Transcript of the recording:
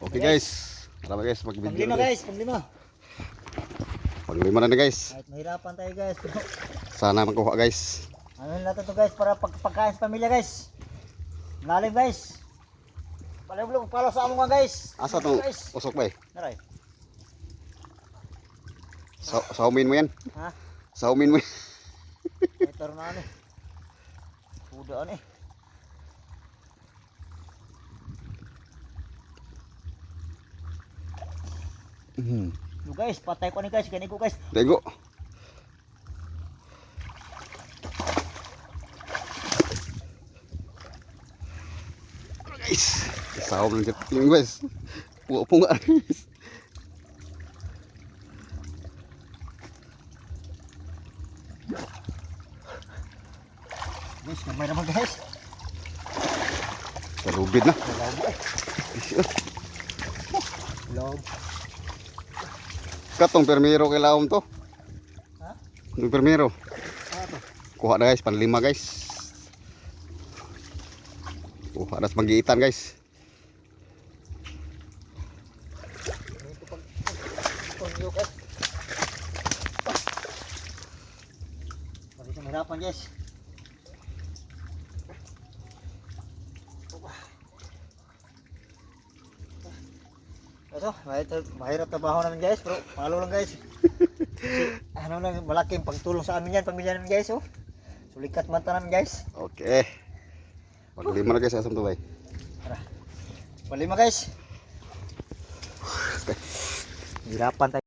Okay guys. Tara guys, mag-video. Panglima guys, panglima. Panglima na guys. Kahit mahirapan tayo guys. Sana makuha guys. Ano natin to guys para pagkain sa pamilya guys. Lalim guys. Paliblo palo sa amo nga guys. Asa tong usok ba? Naray. Saumin mo yan. Ha? Saumin mo. Ito na ano. Udah nih. Yo guys, patay ko nih guys, ganito guys. Dego. Guys, saum lang jeting guys. Punga guys. Guys, kamay naman guys. Kalubid na. Log. Katong permero kay laom to. Ha? Yung permero. Ano to? Kuha na guys, panlima guys. Kuha na sa magiitan guys. Ito pag guys. Pati sa mahirapan guys. So, mahirap trabaho namin guys, pero palo lang guys. Kasi, ano lang, malaking pagtulong sa amin yan, pamilya namin guys, oh. Sulikat mata namin guys. Okay. Paglima na guys, asam to bay. Tara. Palima guys. Hirapan tayo.